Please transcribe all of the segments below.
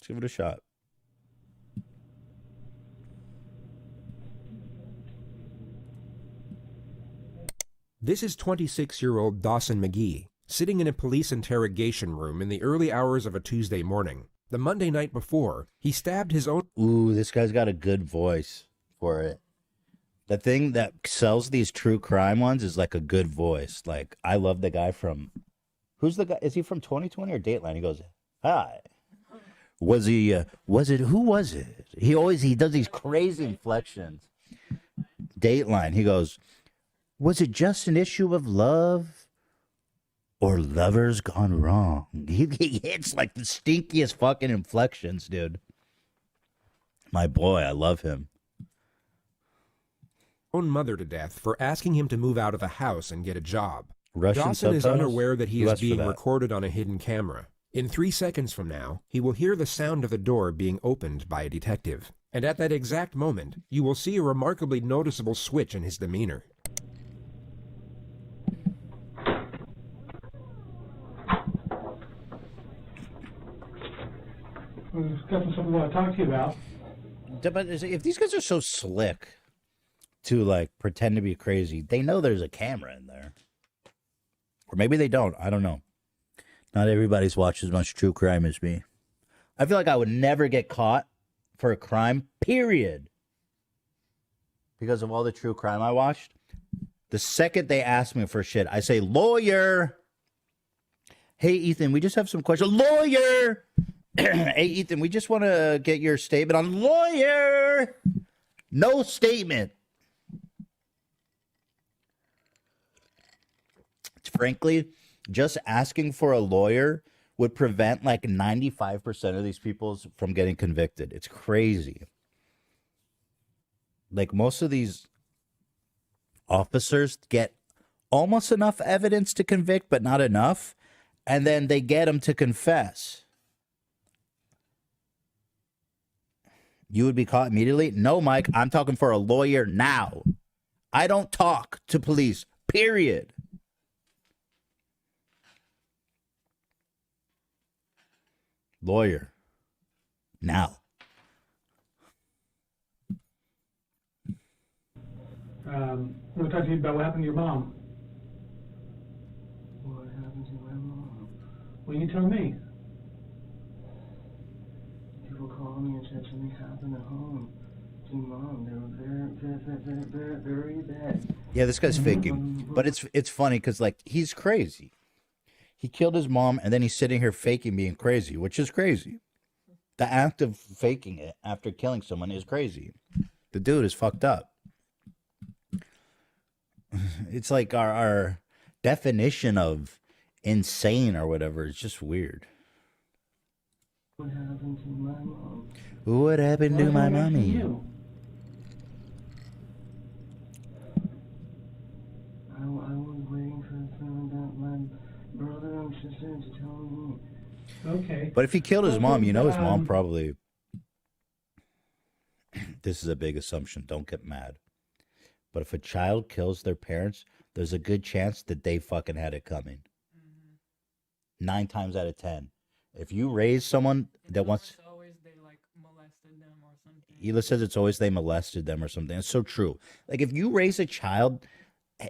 Let's give it a shot. This is 26-year-old Dawson McGee, sitting in a police interrogation room in the early hours of a Tuesday morning. The Monday night before, he stabbed his own... Ooh, this guy's got a good voice for it. The thing that sells these true crime ones is like a good voice. Like, I love the guy from... Who's the guy? Is he from 2020 or Dateline? He goes, hi. Was he, who was it? He does these crazy inflections. Dateline, he goes, was it just an issue of love or lovers gone wrong? He hits like the stinkiest fucking inflections, dude. My boy, I love him. Own mother to death for asking him to move out of the house and get a job. Russian Dawson is subtitles? unaware that he Who is asked for being that? recorded on a hidden camera. In 3 seconds from now, he will hear the sound of the door being opened by a detective. And at that exact moment, you will see a remarkably noticeable switch in his demeanor. We've got something we want to talk to you about. But if these guys are so slick to like pretend to be crazy, they know there's a camera in there. Or maybe they don't. I don't know. Not everybody's watched as much true crime as me. I feel like I would never get caught for a crime, period. Because of all the true crime I watched. The second they ask me for shit, I say, lawyer. Hey, Ethan, we just have some questions. Lawyer. Hey, Ethan, we just want to get your statement on lawyer. No statement. Frankly, just asking for a lawyer would prevent like 95% of these people from getting convicted. It's crazy. Like most of these officers get almost enough evidence to convict, but not enough. And then they get them to confess. You would be caught immediately? No, Mike, I'm talking for a lawyer now. I don't talk to police, period. Lawyer. Now. I want to talk to you about what happened to your mom. What happened to my mom? Well, you tell me. People called me and said something happened at home to mom. They were very bad. Yeah, this guy's faking. But it's funny because, like, he's crazy. He killed his mom, and then he's sitting here faking being crazy, which is crazy. The act of faking it after killing someone is crazy. The dude is fucked up. It's like our definition of insane or whatever is just weird. What happened to my mom? What happened to my mommy? I was waiting for my brother and sister to tell me. Okay. But if he killed his mom, you know his mom probably... This is a big assumption. Don't get mad. But if a child kills their parents, there's a good chance that they fucking had it coming. 9 times out of 10. If you raise someone that wants... It's always they like molested them or something. Hila says it's always they molested them or something. It's so true. Like if you raise a child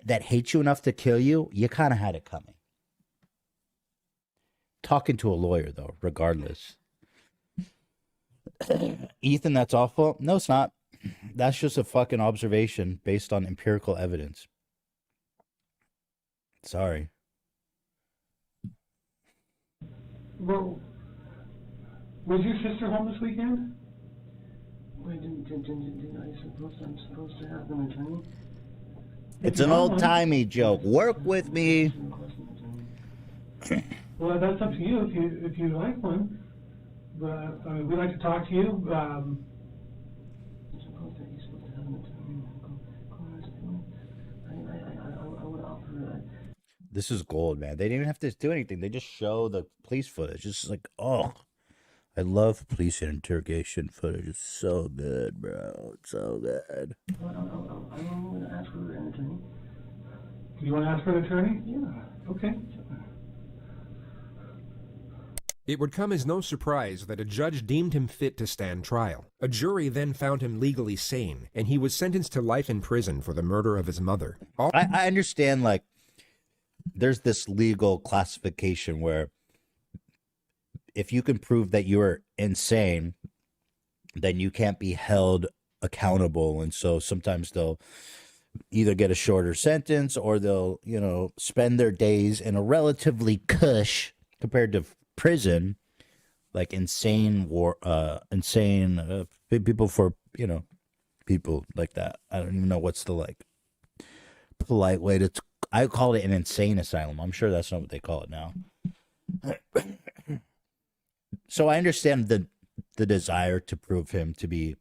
that hates you enough to kill you, you kind of had it coming. Talking to a lawyer, though, regardless. Ethan, that's awful. No, it's not. That's just a fucking observation based on empirical evidence. Sorry. Well, was your sister home this weekend? Wait, I'm supposed to have an attorney? It's an old-timey joke. Work with me. Well, that's up to you if you like one. But I mean, we'd like to talk to you. This is gold, man. They didn't even have to do anything. They just show the police footage. It's like, oh, I love police interrogation footage. It's so good, bro. It's so good. I'm going to ask for an attorney. You want to ask for an attorney? Yeah. Okay. It would come as no surprise that a judge deemed him fit to stand trial. A jury then found him legally sane, and he was sentenced to life in prison for the murder of his mother. I understand, like, there's this legal classification where if you can prove that you're insane, then you can't be held accountable. And so sometimes they'll either get a shorter sentence or they'll, you know, spend their days in a relatively cush compared to prison, like insane people for, you know, people like that. I don't even know what's the like polite way to I call it an insane asylum. I'm sure that's not what they call it now. So I understand the desire to prove him to be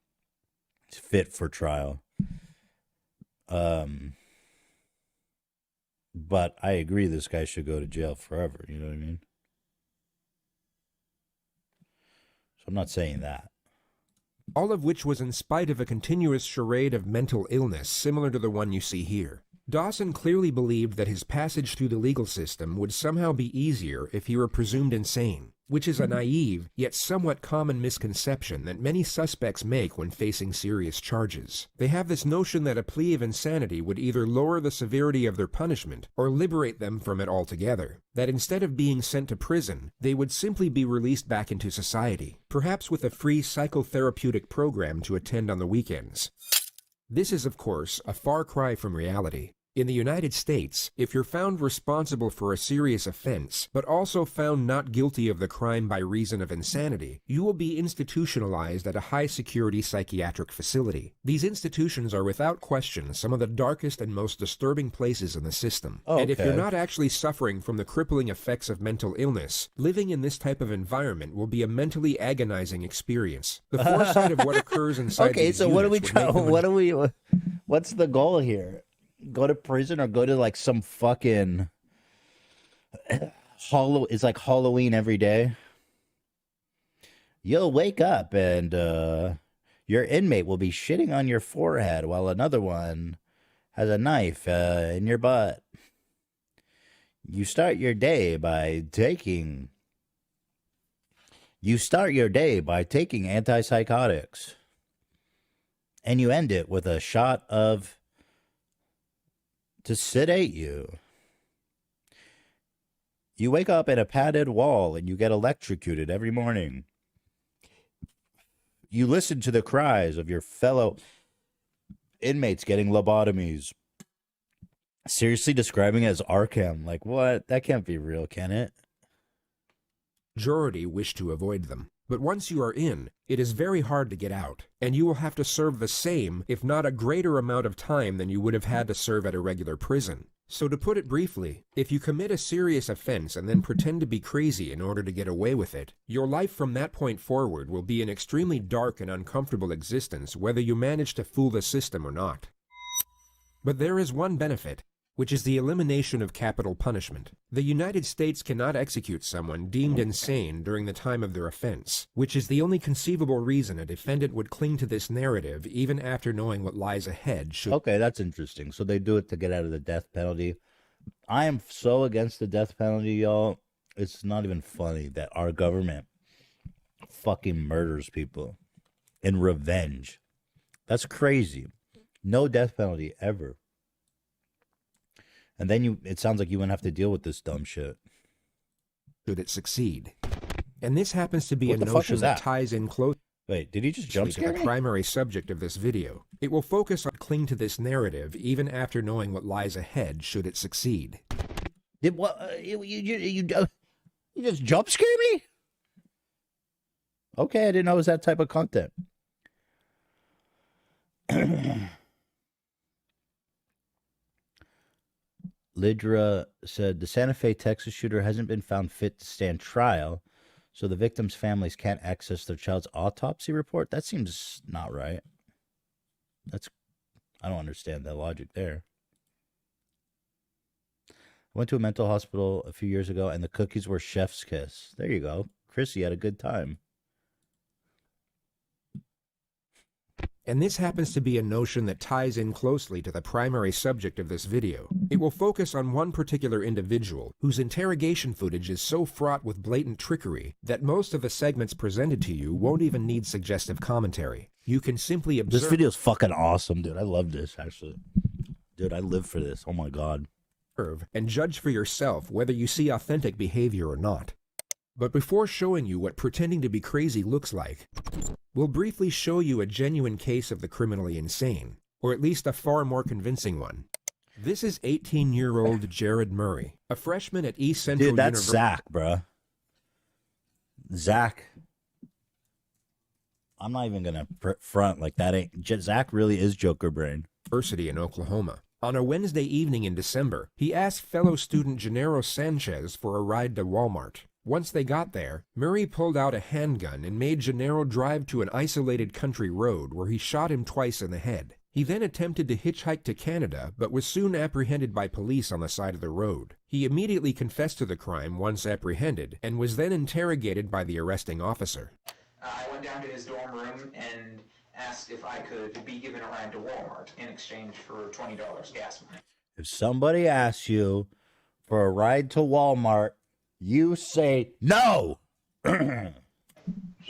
fit for trial. But I agree this guy should go to jail forever, you know what I mean? So I'm not saying that. All of which was in spite of a continuous charade of mental illness similar to the one you see here. Dawson clearly believed that his passage through the legal system would somehow be easier if he were presumed insane, which is a naive, yet somewhat common misconception that many suspects make when facing serious charges. They have this notion that a plea of insanity would either lower the severity of their punishment or liberate them from it altogether. That instead of being sent to prison, they would simply be released back into society, perhaps with a free psychotherapeutic program to attend on the weekends. This is, of course, a far cry from reality. In the United States, if you're found responsible for a serious offense, but also found not guilty of the crime by reason of insanity, you will be institutionalized at a high-security psychiatric facility. These institutions are without question some of the darkest and most disturbing places in the system. Oh, and if okay. you're not actually suffering from the crippling effects of mental illness, living in this type of environment will be a mentally agonizing experience. The foresight of what occurs inside Okay, these so what are we units would trying? make them What's the goal here? Go to prison or go to like some fucking it's like Halloween every day. You'll wake up and your inmate will be shitting on your forehead while another one has a knife in your butt. You start your day by taking antipsychotics. And you end it with a shot of to sedate you. You wake up in a padded wall and you get electrocuted every morning. You listen to the cries of your fellow inmates getting lobotomies. Seriously describing it as Arkham. Like, what? That can't be real, can it? Majority wish to avoid them. But once you are in, it is very hard to get out, and you will have to serve the same, if not a greater amount of time than you would have had to serve at a regular prison. So to put it briefly, if you commit a serious offense and then pretend to be crazy in order to get away with it, your life from that point forward will be an extremely dark and uncomfortable existence whether you manage to fool the system or not. But there is one benefit, which is the elimination of capital punishment. The United States cannot execute someone deemed insane during the time of their offense, which is the only conceivable reason a defendant would cling to this narrative even after knowing what lies ahead should... Okay, that's interesting. So they do it to get out of the death penalty. I am so against the death penalty, y'all. It's not even funny that our government fucking murders people in revenge. That's crazy. No death penalty ever. And then it sounds like you wouldn't have to deal with this dumb shit. Should it succeed? And this happens to be What a the fuck notion was that that? ties in closely Wait, did he just jump to scare the me? primary subject of this video. It will focus on cling to this narrative even after knowing what lies ahead should it succeed. Did what? You just jump scare me? Okay, I didn't know it was that type of content. Lidra said the Santa Fe, Texas shooter hasn't been found fit to stand trial, so the victims' families can't access their child's autopsy report. That seems not right. I don't understand that logic there. I went to a mental hospital a few years ago, and the cookies were chef's kiss. There you go. Chrissy had a good time. And this happens to be a notion that ties in closely to the primary subject of this video. It will focus on one particular individual whose interrogation footage is so fraught with blatant trickery that most of the segments presented to you won't even need suggestive commentary. You can simply observe. This video's fucking awesome, dude. I love this, actually. Dude, I live for this. Oh my god. And judge for yourself whether you see authentic behavior or not. But before showing you what pretending to be crazy looks like, we'll briefly show you a genuine case of the criminally insane, or at least a far more convincing one. This is 18-year-old Jared Murray, a freshman at East Central Dude, that's University. Zach, bruh. Zach. I'm not even gonna front like that. Zach really is Joker brain. University in Oklahoma. On a Wednesday evening in December, he asked fellow student Gennaro Sanchez for a ride to Walmart. Once they got there, Murray pulled out a handgun and made Gennaro drive to an isolated country road where he shot him twice in the head. He then attempted to hitchhike to Canada, but was soon apprehended by police on the side of the road. He immediately confessed to the crime once apprehended, and was then interrogated by the arresting officer. I went down to his dorm room and asked if I could be given a ride to Walmart in exchange for $20 gas money. If somebody asks you for a ride to Walmart, you say no. So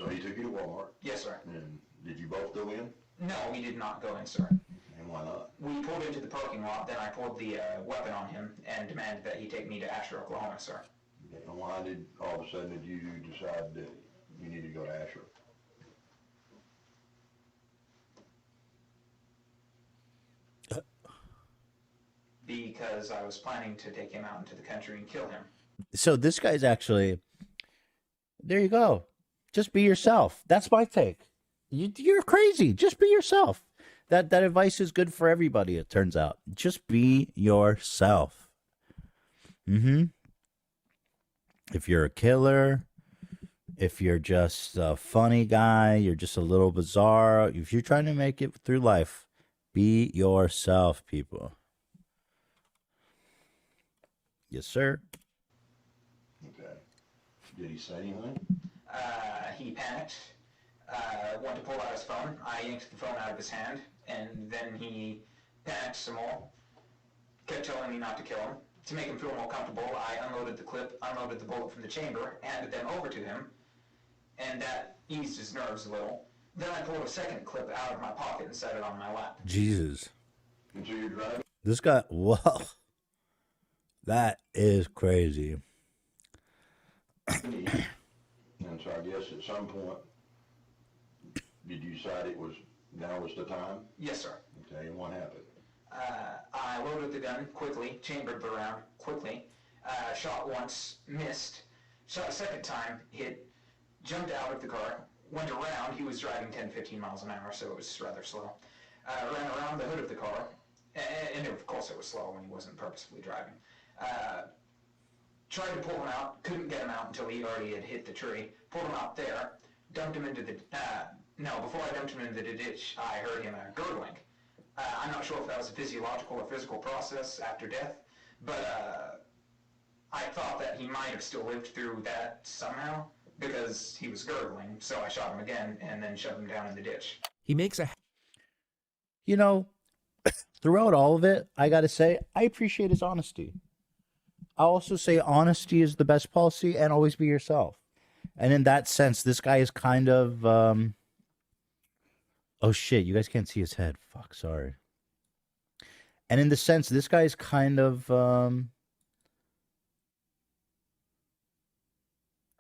he took you to Walmart, Yes, sir. and did you both go in? No, we did not go in, sir. And why not? We pulled into the parking lot, then I pulled the weapon on him and demanded that he take me to Asher, Oklahoma, sir. And why did all of a sudden did you decide that you needed to go to Asher? Because I was planning to take him out into the country and kill him. So this guy's actually, there you go. Just be yourself. That's my take. You're crazy. Just be yourself. That advice is good for everybody, it turns out. Just be yourself. If you're a killer, if you're just a funny guy, you're just a little bizarre, if you're trying to make it through life, be yourself, people. Yes, sir. Okay. Did he say anything? He panicked, went to pull out his phone. I yanked the phone out of his hand, and then he panicked some more, kept telling me not to kill him. To make him feel more comfortable, I unloaded the clip, unloaded the bullet from the chamber, handed them over to him, and that eased his nerves a little. Then I pulled a second clip out of my pocket and set it on my lap. Jesus. And so you're driving? This guy, whoa. That is crazy. And so I guess at some point, did you decide now was the time? Yes, sir. Okay, and what happened? I loaded the gun quickly, chambered the round quickly, shot once, missed, shot a second time, hit, jumped out of the car, went around. He was driving 10, 15 miles an hour, so it was rather slow. Ran around the hood of the car, and of course it was slow when he wasn't purposefully driving. Tried to pull him out, couldn't get him out until he already had hit the tree. Pulled him out there, dumped him into the, before I dumped him into the ditch, I heard him gurgling. I'm not sure if that was a physiological or physical process after death, but I thought that he might have still lived through that somehow, because he was gurgling, so I shot him again and then shoved him down in the ditch. He makes a You know, throughout all of it, I got to say, I appreciate his honesty. I also say honesty is the best policy, and always be yourself. And in that sense, this guy is kind of, oh shit, you guys can't see his head. Fuck, sorry. And in the sense, this guy is kind of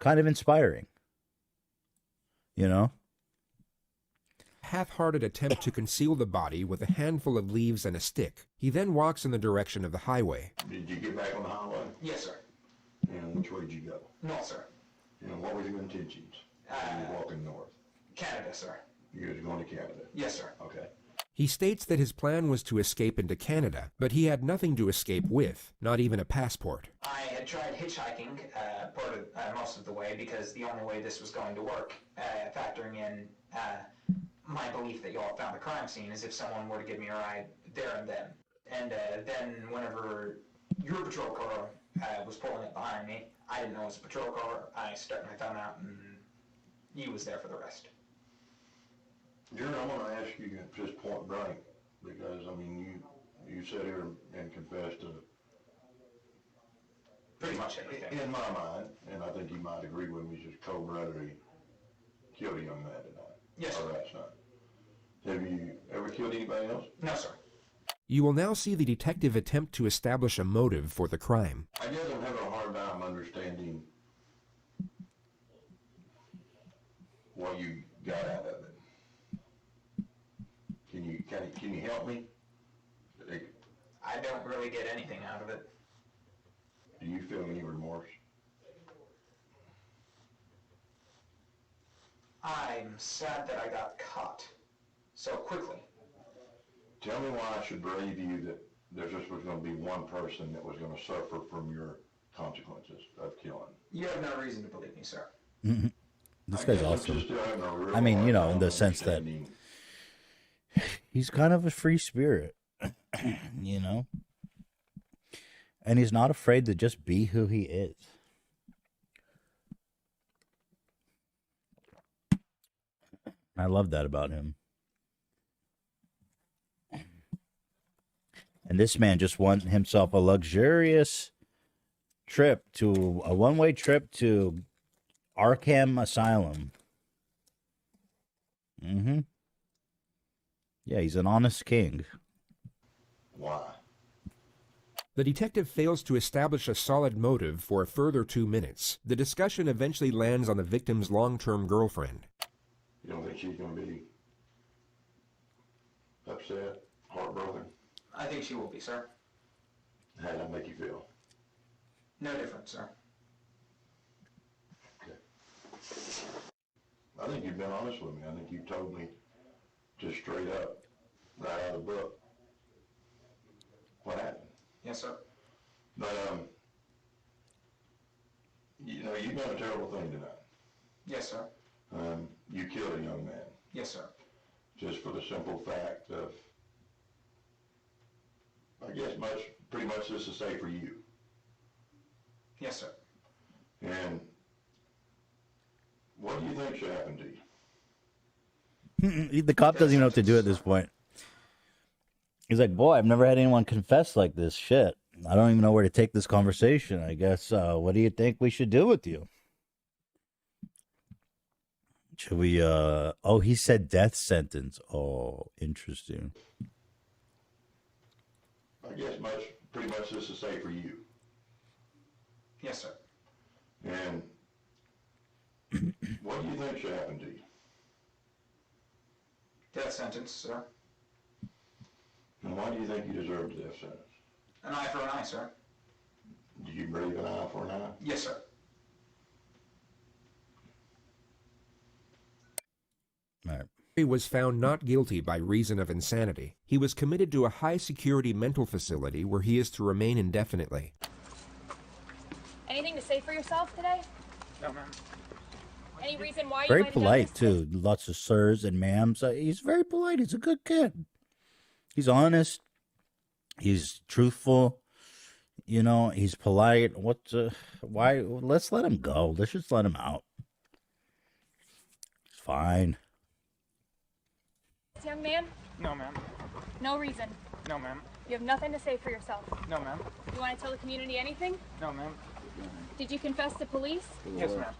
inspiring. You know? half-hearted attempt to conceal the body with a handful of leaves and a stick. He then walks in the direction of the highway. Did you get back on the highway? Yes, sir. And which way did you go? North, sir. And what were your intentions? You were walking north. Canada, sir. You were going to Canada? Yes, sir. Okay. He states that his plan was to escape into Canada, but he had nothing to escape with, not even a passport. I had tried hitchhiking most of the way because the only way this was going to work, factoring in my belief that y'all found the crime scene, is if someone were to give me a ride there and then. And then whenever your patrol car was pulling up behind me, I didn't know it was a patrol car. I stuck my thumb out and he was there for the rest. Jerry, I'm gonna ask you just point blank, because, I mean, you sat here and confessed to, Pretty much everything. in my mind, and I think you might agree with me, just cold-bloodedly killed a young man tonight. Yes, sir. Or last night. Have you ever killed anybody else? No, sir. You will now see the detective attempt to establish a motive for the crime. I guess I'm having a hard time understanding what you got out of it. Can you help me? I don't really get anything out of it. Do you feel any remorse? I'm sad that I got caught so quickly. Tell me why I should believe you that there just was going to be one person that was going to suffer from your consequences of killing. You have no reason to believe me, sir. This guy's awesome. I mean, you know, in the sense that he's kind of a free spirit, you know? And he's not afraid to just be who he is. I love that about him. And this man just won himself a luxurious trip to a one-way trip to Arkham Asylum. Mm-hmm. Yeah, he's an honest king. Why? The detective fails to establish a solid motive for a further 2 minutes. The discussion eventually lands on the victim's long-term girlfriend. You don't think she's going to be upset, heartbroken? I think she will be, sir. How did that make you feel? No different, sir. Okay. I think you've been honest with me. I think you told me just straight up, right out of the book, what happened. Yes, sir. But, you know, you've done a terrible thing tonight. Yes, sir. You killed a young man. Yes, sir. Just for the simple fact of, I guess pretty much just to say for you. Yes, sir. And what do you think should happen to you? The cop doesn't even know what to do at this point. He's like, boy, I've never had anyone confess like this. Shit. I don't even know where to take this conversation. I guess, what do you think we should do with you? Should we, oh, he said death sentence. Oh, interesting. I guess pretty much just to say for you. Yes, sir. And what do you think should happen to you? Death sentence, sir. And why do you think you deserve the death sentence? An eye for an eye, sir. Do you believe an eye for an eye? Yes, sir. All right. He was found not guilty by reason of insanity. He was committed to a high-security mental facility where he is to remain indefinitely. Anything to say for yourself today? No, ma'am. Any reason why you Very might have done polite, this? too. Lots of sirs and ma'ams. He's very polite. He's a good kid. He's honest. He's truthful. You know, he's polite. Why? Let's let him go. Let's just let him out. It's fine. This young man? No, ma'am. No reason. No, ma'am. You have nothing to say for yourself. No, ma'am. You want to tell the community anything? No, ma'am. Did you confess to police? Yes, ma'am.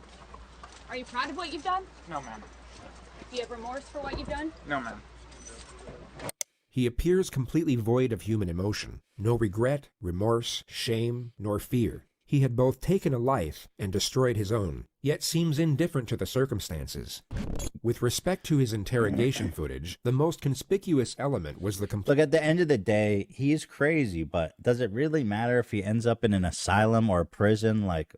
Are you proud of what you've done? No, ma'am. Do you have remorse for what you've done? No, ma'am. He appears completely void of human emotion. No regret, remorse, shame, nor fear. He had both taken a life and destroyed his own, yet seems indifferent to the circumstances. With respect to his interrogation footage, the most conspicuous element was the complete... Look, at the end of the day, he's crazy, but does it really matter if he ends up in an asylum or a prison? Like,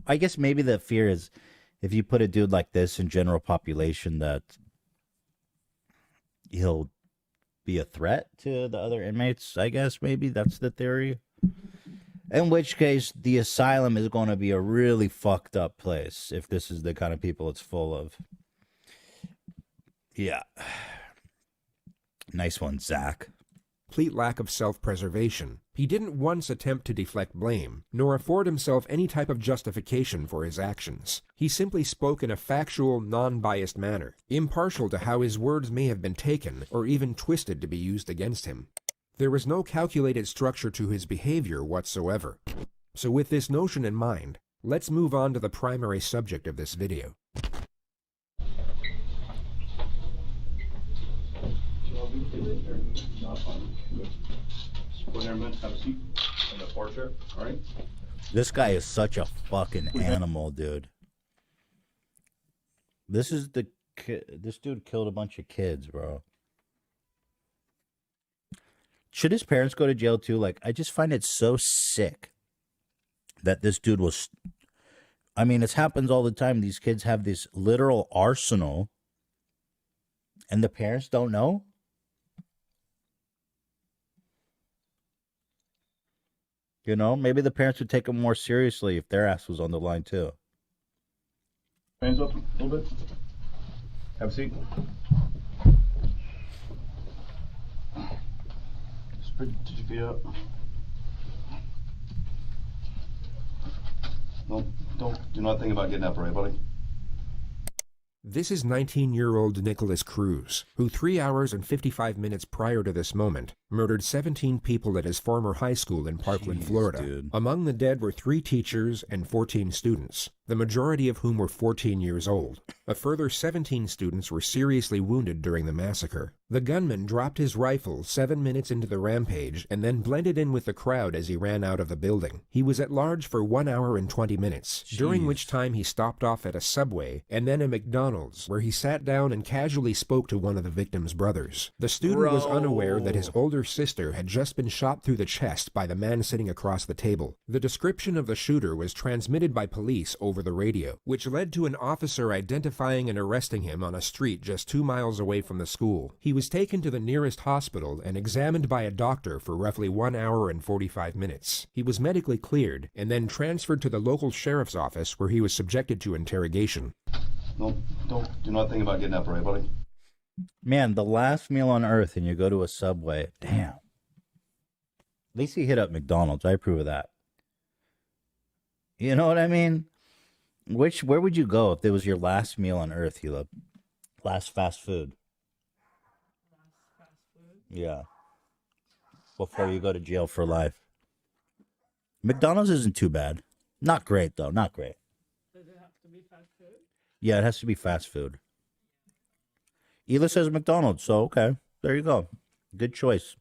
I guess maybe the fear is if you put a dude like this in general population that he'll be a threat to the other inmates. I guess maybe that's the theory. In which case, the asylum is going to be a really fucked up place if this is the kind of people it's full of. Yeah. Nice one, Zach. complete lack of self-preservation. He didn't once attempt to deflect blame, nor afford himself any type of justification for his actions. He simply spoke in a factual, non-biased manner, impartial to how his words may have been taken or even twisted to be used against him. There was no calculated structure to his behavior whatsoever. So with this notion in mind, let's move on to the primary subject of this video. This guy is such a fucking animal, dude. This dude killed a bunch of kids, bro. Should his parents go to jail too? Like, I just find it so sick that this dude was... I mean, it happens all the time. These kids have this literal arsenal, and the parents don't know? You know, maybe the parents would take them more seriously if their ass was on the line too. Hands up a little bit. Have a seat. Spread your feet up. Do not think about getting up, right, buddy? This is 19-year-old Nicholas Cruz, who 3 hours and 55 minutes prior to this moment murdered 17 people at his former high school in Parkland, Florida. Dude. Among the dead were 3 teachers and 14 students, the majority of whom were 14 years old. A further 17 students were seriously wounded during the massacre. The gunman dropped his rifle 7 minutes into the rampage and then blended in with the crowd as he ran out of the building. He was at large for 1 hour and 20 minutes, during which time he stopped off at a Subway and then a McDonald's, where he sat down and casually spoke to one of the victim's brothers. The student was unaware that his older sister had just been shot through the chest by the man sitting across the table. The description of the shooter was transmitted by police over the radio, which led to an officer identifying and arresting him on a street just 2 miles away from the school. He was taken to the nearest hospital and examined by a doctor for roughly 1 hour and 45 minutes. He was medically cleared and then transferred to the local sheriff's office, where he was subjected to interrogation. Do not think about getting up, right, buddy? Man, the last meal on earth and you go to a Subway. Damn. At least he hit up McDonald's. I approve of that. You know what I mean? Where would you go if it was your last meal on earth, Hila? Last fast food. Yeah. Before you go to jail for life. McDonald's isn't too bad. Not great, though. Not great. Does it have to be fast food? Yeah, it has to be fast food. Hila says McDonald's, so okay. There you go. Good choice.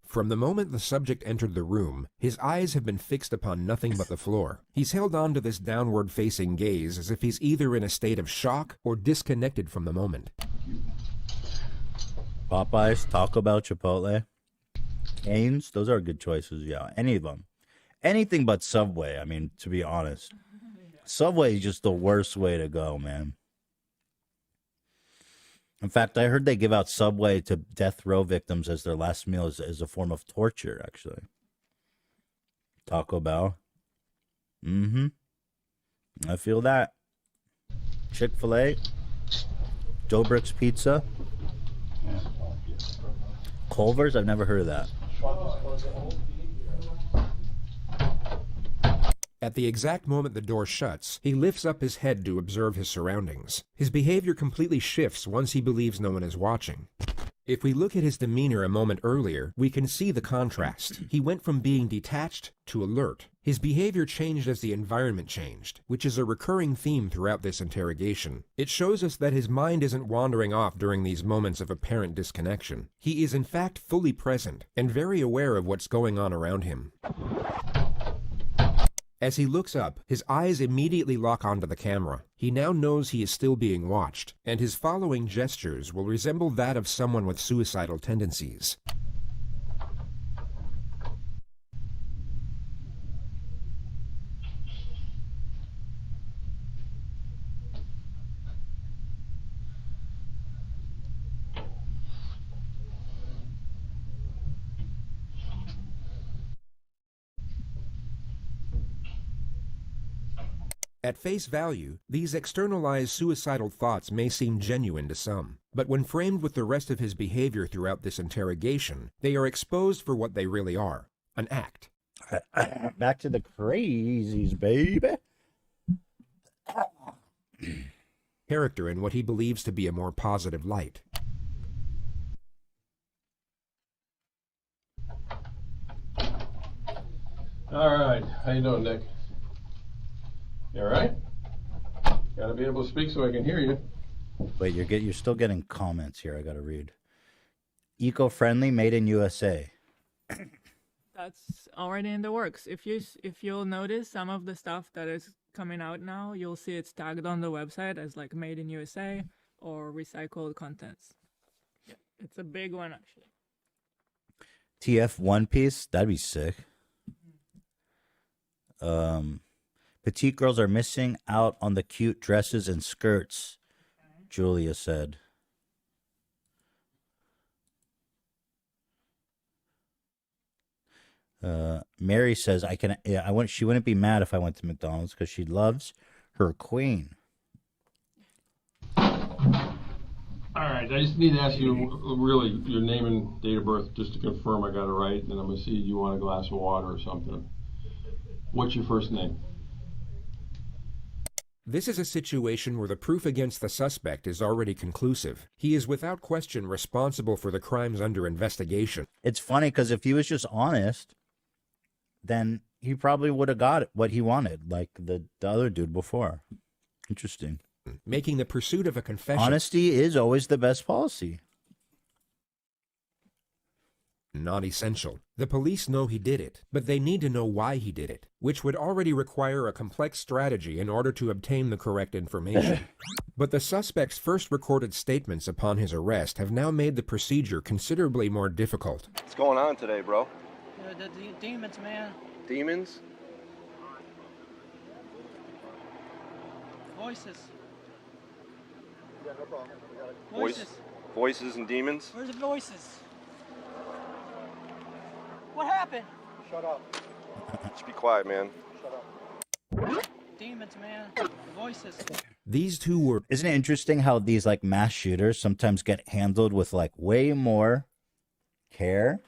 From the moment the subject entered the room, his eyes have been fixed upon nothing but the floor. He's held on to this downward-facing gaze as if he's either in a state of shock or disconnected from the moment. Popeyes, Taco Bell, Chipotle, Cane's, those are good choices, yeah. Any of them. Anything but Subway, I mean, to be honest. Subway is just the worst way to go, man. In fact, I heard they give out Subway to death row victims as their last meal as a form of torture, actually. Taco Bell. Mm-hmm. I feel that. Chick-fil-A. Dobrik's Pizza. Culver's? I've never heard of that. At the exact moment the door shuts, he lifts up his head to observe his surroundings. His behavior completely shifts once he believes no one is watching. If we look at his demeanor a moment earlier, we can see the contrast. He went from being detached to alert. His behavior changed as the environment changed, which is a recurring theme throughout this interrogation. It shows us that his mind isn't wandering off during these moments of apparent disconnection. He is in fact fully present and very aware of what's going on around him. As he looks up, his eyes immediately lock onto the camera. He now knows he is still being watched, and his following gestures will resemble that of someone with suicidal tendencies. At face value, these externalized suicidal thoughts may seem genuine to some, but when framed with the rest of his behavior throughout this interrogation, they are exposed for what they really are, an act. Back to the crazies, baby. Character in what he believes to be a more positive light. All right. How you doing, Nick? You all right? Gotta be able to speak so I can hear you. Wait, you're still getting comments here. I gotta read. Eco-friendly, made in USA. That's already in the works. If you'll notice some of the stuff that is coming out now, you'll see it's tagged on the website as like made in USA or recycled contents. Yeah, it's a big one actually. TF One Piece, that'd be sick. Petite girls are missing out on the cute dresses and skirts, Julia said. Mary says she wouldn't be mad if I went to McDonald's because she loves her queen. All right. I just need to ask you really your name and date of birth just to confirm I got it right. Then I'm gonna see you want a glass of water or something. What's your first name? This is a situation where the proof against the suspect is already conclusive. He is without question responsible for the crimes under investigation. It's funny because if he was just honest, then he probably would have got what he wanted, like the other dude before. Interesting. Making the pursuit of a confession Honesty is always the best policy. not essential. The police know he did it, but they need to know why he did it, which would already require a complex strategy in order to obtain the correct information. But the suspect's first recorded statements upon his arrest have now made the procedure considerably more difficult. What's going on today, bro? The demons, man. Demons? Voices. Yeah, no problem. Voices. Voices and demons? Where's the voices? What happened? Shut up. Just be quiet, man. Shut up. Demons, man. Voices. These two were... Isn't it interesting how these like mass shooters sometimes get handled with like way more care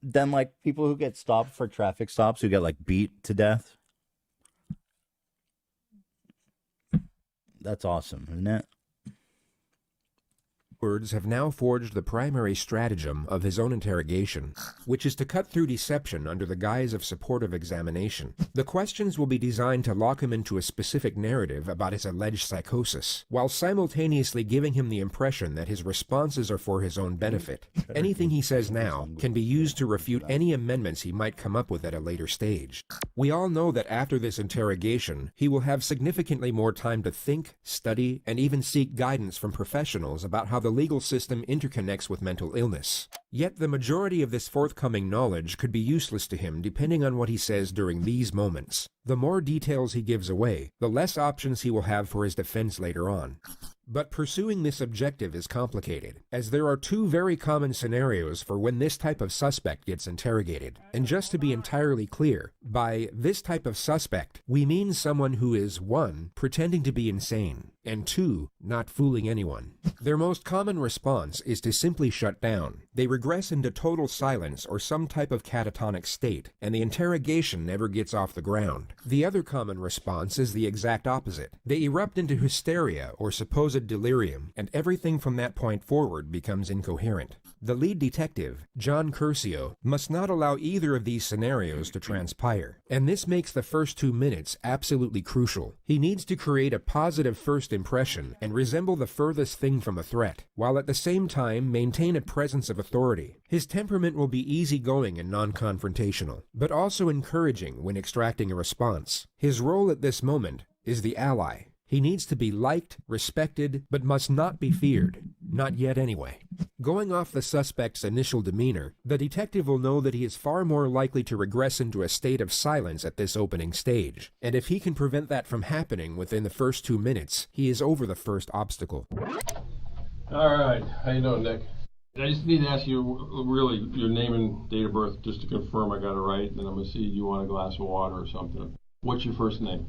than like people who get stopped for traffic stops who get like beat to death? That's awesome, isn't it? Words have now forged the primary stratagem of his own interrogation, which is to cut through deception under the guise of supportive examination. The questions will be designed to lock him into a specific narrative about his alleged psychosis, while simultaneously giving him the impression that his responses are for his own benefit. Anything he says now can be used to refute any amendments he might come up with at a later stage. We all know that after this interrogation, he will have significantly more time to think, study, and even seek guidance from professionals about how the legal system interconnects with mental illness. Yet the majority of this forthcoming knowledge could be useless to him depending on what he says during these moments. The more details he gives away, the less options he will have for his defense later on. But pursuing this objective is complicated, as there are two very common scenarios for when this type of suspect gets interrogated. And just to be entirely clear, by this type of suspect, we mean someone who is 1. Pretending to be insane, and 2. Not fooling anyone. Their most common response is to simply shut down. They regress into total silence or some type of catatonic state, and the interrogation never gets off the ground. The other common response is the exact opposite. They erupt into hysteria or supposed delirium, and everything from that point forward becomes incoherent. The lead detective, John Curcio, must not allow either of these scenarios to transpire, and this makes the first 2 minutes absolutely crucial. He needs to create a positive first impression and resemble the furthest thing from a threat, while at the same time maintain a presence of authority. His temperament will be easygoing and non-confrontational, but also encouraging when extracting a response. His role at this moment is the ally. He needs to be liked, respected, but must not be feared. Not yet anyway. Going off the suspect's initial demeanor, the detective will know that he is far more likely to regress into a state of silence at this opening stage. And if he can prevent that from happening within the first 2 minutes, he is over the first obstacle. All right. How you doing, Nick? I just need to ask you really your name and date of birth just to confirm I got it right. Then I'm going to see you want a glass of water or something. What's your first name?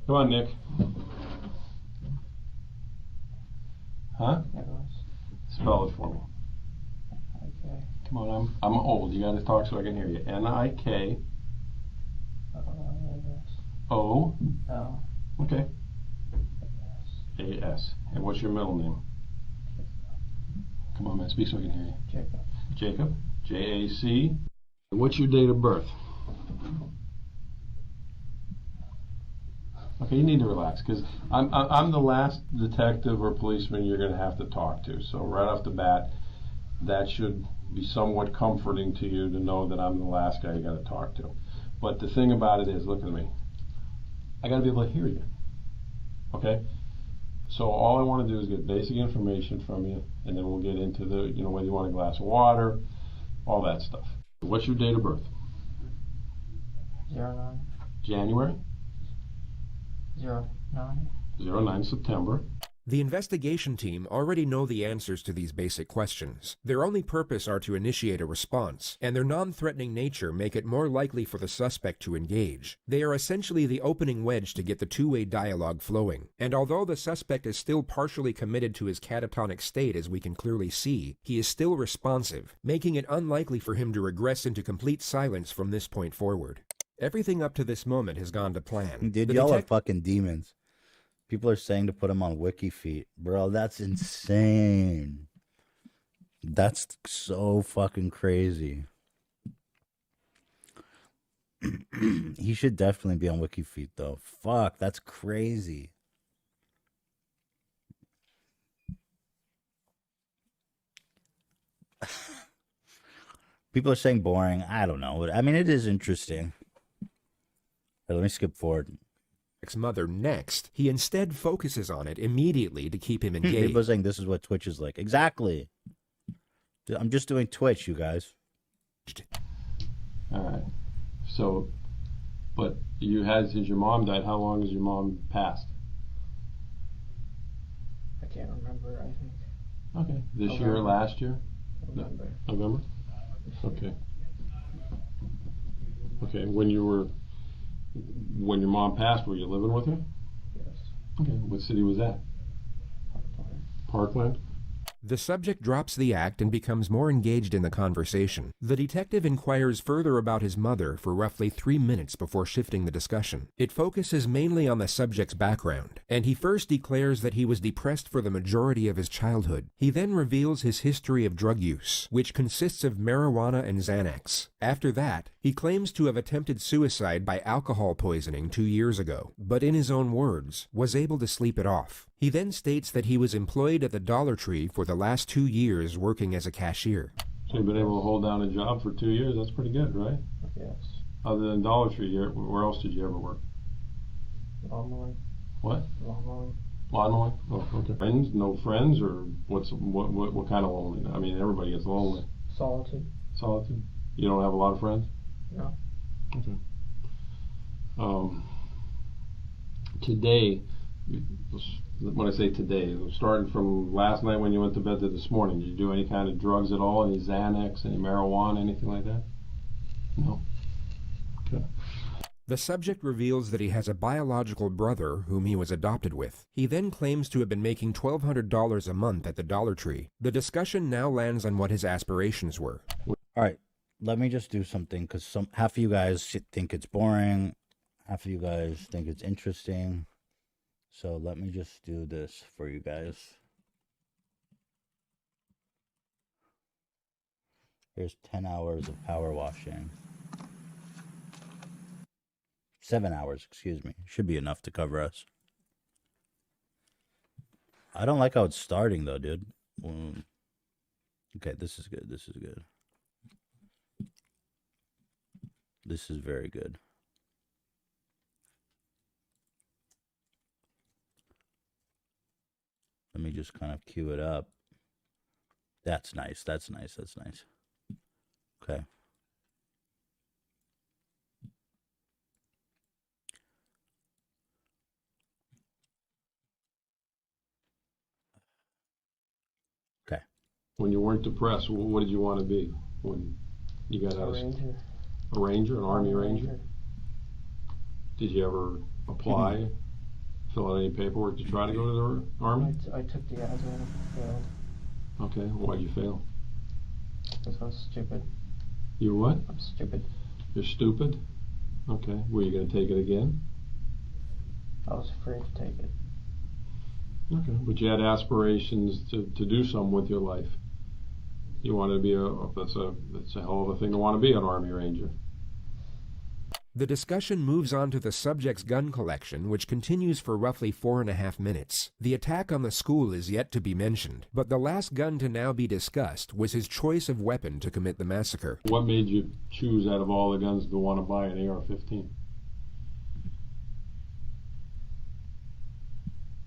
Come on, Nick. Huh? Spell it for me. Okay. Come on, I'm old. You gotta talk so I can hear you. N-I-K. O. L. Okay. A-S. And what's your middle name? Come on, man, speak so I can hear you. Jacob. Jacob. J-A-C. What's your date of birth? Okay, you need to relax, because I'm the last detective or policeman you're going to have to talk to. So right off the bat, that should be somewhat comforting to you to know that I'm the last guy you got to talk to. But the thing about it is, look at me. I got to be able to hear you. Okay? So all I want to do is get basic information from you, and then we'll get into the, you know, whether you want a glass of water, all that stuff. What's your date of birth? 09. January? 09. 09 September. The investigation team already know the answers to these basic questions. Their only purpose are to initiate a response, and their non-threatening nature make it more likely for the suspect to engage. They are essentially the opening wedge to get the two-way dialogue flowing. And although the suspect is still partially committed to his catatonic state, as we can clearly see, he is still responsive, making it unlikely for him to regress into complete silence from this point forward. Everything up to this moment has gone to plan. Dude, y'all are fucking demons. People are saying to put him on WikiFeet. Bro, that's insane. That's so fucking crazy. He should definitely be on WikiFeet, though. Fuck, that's crazy. People are saying boring. I don't know. I mean, it is interesting. Let me skip forward. Mother next, he instead focuses on it immediately to keep him engaged. People are saying this is what Twitch is like. Exactly. I'm just doing Twitch, you guys. All right. So, but you had, since your mom died, how long has your mom passed? I can't remember, I think. Okay. This year or last year? November. November? Okay. Okay. When your mom passed, were you living with her? Yes. Okay. What city was that? Parkland? The subject drops the act and becomes more engaged in the conversation. The detective inquires further about his mother for roughly 3 minutes before shifting the discussion. It focuses mainly on the subject's background, and he first declares that he was depressed for the majority of his childhood. He then reveals his history of drug use, which consists of marijuana and Xanax. After that, he claims to have attempted suicide by alcohol poisoning 2 years ago, but in his own words, was able to sleep it off. He then states that he was employed at the Dollar Tree for the last 2 years working as a cashier. So you've been able to hold down a job for 2 years. That's pretty good, right? Yes. Other than Dollar Tree, where else did you ever work? Lawn mowing. What? Lawn mowing. Lawn mowing? Oh, okay. Friends? No friends? Or what kind of lonely? I mean, everybody gets lonely. Solitude. Solitude? You don't have a lot of friends? No. Okay. Today, when I say today, starting from last night when you went to bed to this morning, did you do any kind of drugs at all? Any Xanax, any marijuana, anything like that? No? Okay. The subject reveals that he has a biological brother whom he was adopted with. He then claims to have been making $1,200 a month at the Dollar Tree. The discussion now lands on what his aspirations were. All right, let me just do something, because half of you guys think it's boring, half of you guys think it's interesting. So let me just do this for you guys. Here's 10 hours of power washing. 7 hours, excuse me. Should be enough to cover us. I don't like how it's starting, though, dude. Okay, this is good. This is good. This is very good. Let me just kind of cue it up. That's nice. That's nice. That's nice. Okay. Okay. When you weren't depressed, what did you want to be when you got out of school? Ranger. A ranger, an Army Ranger? Did you ever apply, fill out any paperwork to try to go to the Army? I took the ads and failed. Okay, why'd you fail? Because I was stupid. You were what? I'm stupid. You're stupid? Okay, were you going to take it again? I was afraid to take it. Okay, but you had aspirations to do something with your life. You wanted to be that's a hell of a thing to want to be, an Army Ranger. The discussion moves on to the subject's gun collection, which continues for roughly 4.5 minutes. The attack on the school is yet to be mentioned, but the last gun to now be discussed was his choice of weapon to commit the massacre. What made you choose out of all the guns to want to buy an AR-15?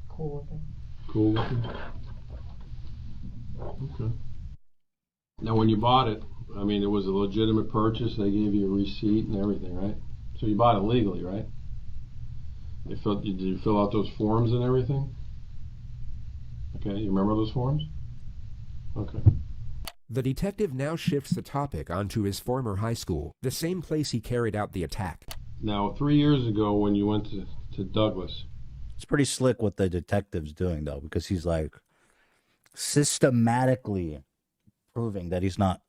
Cool looking. Cool looking? Okay. Now when you bought it, I mean, it was a legitimate purchase. They gave you a receipt and everything, right? So you bought it legally, right? Did you fill out those forms and everything? Okay, you remember those forms? Okay. The detective now shifts the topic onto his former high school, the same place he carried out the attack. Now, 3 years ago when you went to Douglas. It's pretty slick what the detective's doing, though, because he's like systematically proving that he's not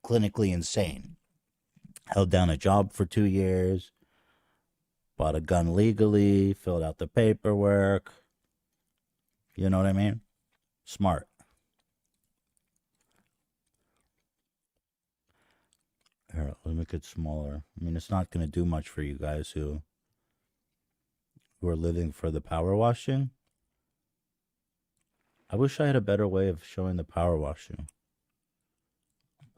clinically insane. Held down a job for 2 years, bought a gun legally, filled out the paperwork. You know what I mean? Smart. Here, let me make it smaller. I mean, it's not going to do much for you guys who are living for the power washing. I wish I had a better way of showing the power washing.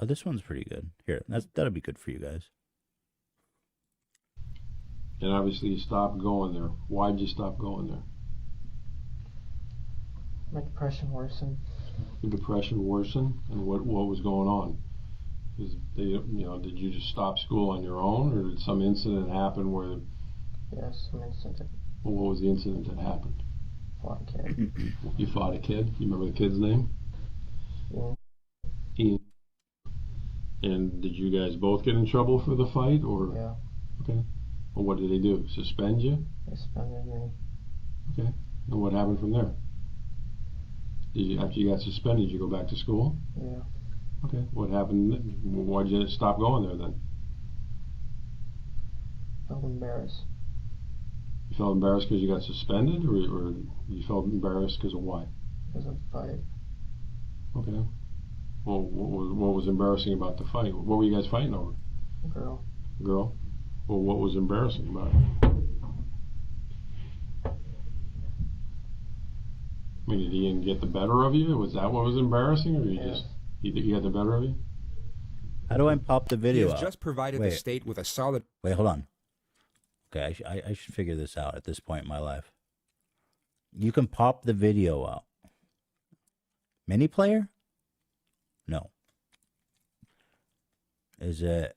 Oh, this one's pretty good. Here, that'll be good for you guys. And obviously you stopped going there. Why'd you stop going there? My depression worsened. Your depression worsened? And what was going on? Did you just stop school on your own, or did some incident happen where... Yes, some incident. Well, what was the incident that happened? Fought a kid. You fought a kid? You remember the kid's name? Yeah. Ian. And did you guys both get in trouble for the fight, or? Yeah. Okay. Well, what did they do? Suspend you? They suspended me. Okay. And what happened from there? After you got suspended, did you go back to school? Yeah. Okay. What happened? Why'd you stop going there then? Felt embarrassed. You felt embarrassed because you got suspended, or you felt embarrassed because of why? Because of the fight. Okay. Well, what was embarrassing about the fight? What were you guys fighting over? A girl. Girl? Well, what was embarrassing about it? I mean, did Ian get the better of you? Was that what was embarrassing, or you got the better of you? How do I pop the He video has out? just provided the state with a solid... Wait, hold on. Okay, I should figure this out at this point in my life. You can pop the video out. Mini player? No. Is it...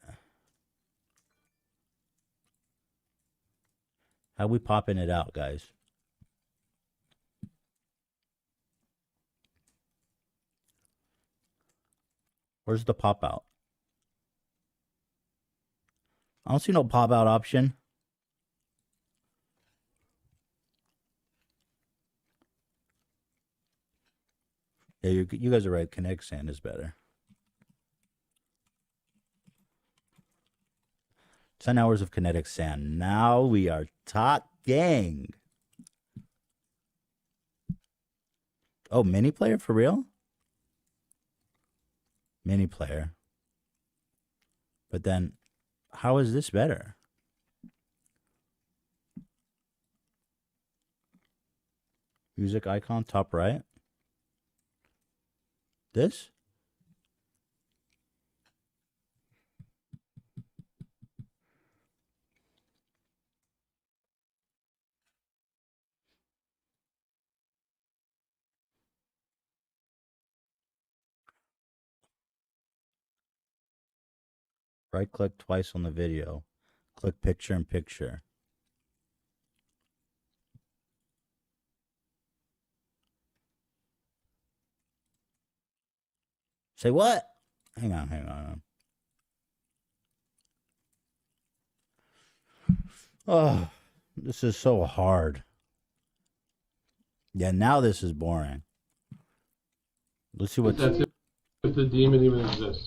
How we popping it out, guys? Where's the pop out? I don't see no pop out option. Yeah, you guys are right. Kinetic sand is better. 10 hours of kinetic sand. Now we are talking. Oh, mini player for real? Mini player. But then, how is this better? Music icon, top right. This? Right click twice on the video. Click picture in picture. Say what? Hang on. Oh, this is so hard. Yeah, now this is boring. Let's see what's... That's if the demon even exists.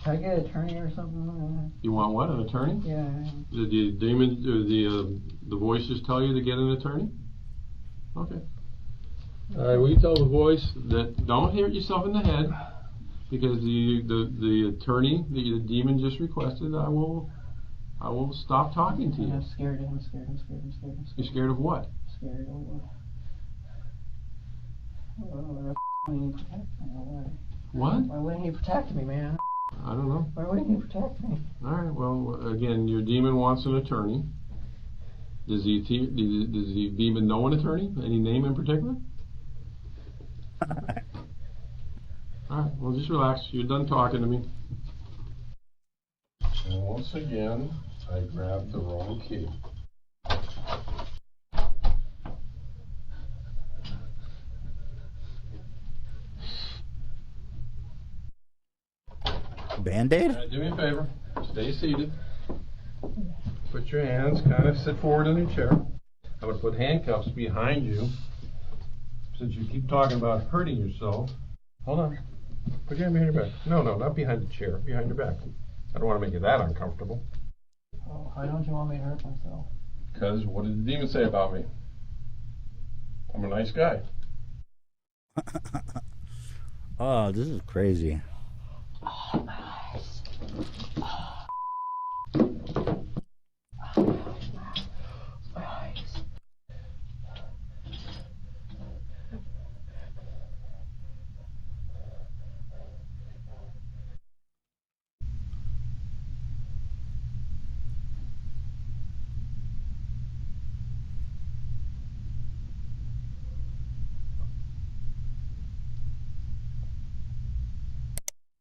Can I get an attorney or something? You want what? An attorney? Yeah. Did the demon or the voices tell you to get an attorney? Okay. All right. Will you tell the voice that don't hit yourself in the head because the attorney the demon just requested? I will stop talking to you. I'm scared. I'm scared. You're scared of what? Scared. Why What? wouldn't he protect me, man? I don't know. Why wouldn't he protect me? All right. Well, again, your demon wants an attorney. Does the demon know an attorney? Any name in particular? All right. Well, just relax. You're done talking to me. And once again, I grabbed the wrong key. Band-Aid? All right, do me a favor. Stay seated. Put your hands, kind of sit forward in your chair. I'm going to put handcuffs behind you. Since you keep talking about hurting yourself. Hold on. Put your hand behind your back. No, not behind the chair. Behind your back. I don't want to make you that uncomfortable. Oh, why don't you want me to hurt myself? Because what did the demon say about me? I'm a nice guy. Oh, this is crazy. Oh, nice.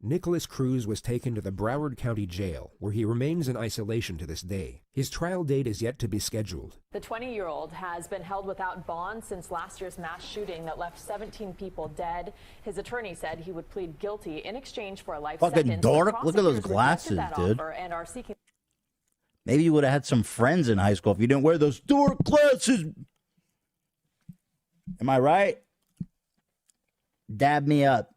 Nicholas Cruz was taken to the Broward County Jail, where he remains in isolation to this day. His trial date is yet to be scheduled. The 20-year-old has been held without bond since last year's mass shooting that left 17 people dead. His attorney said he would plead guilty in exchange for a life Fucking sentence. dork. Look at those Prosecutors glasses, rejected that dude. offer and are seeking. Maybe you would have had some friends in high school if you didn't wear those dork glasses. Am I right? Dab me up.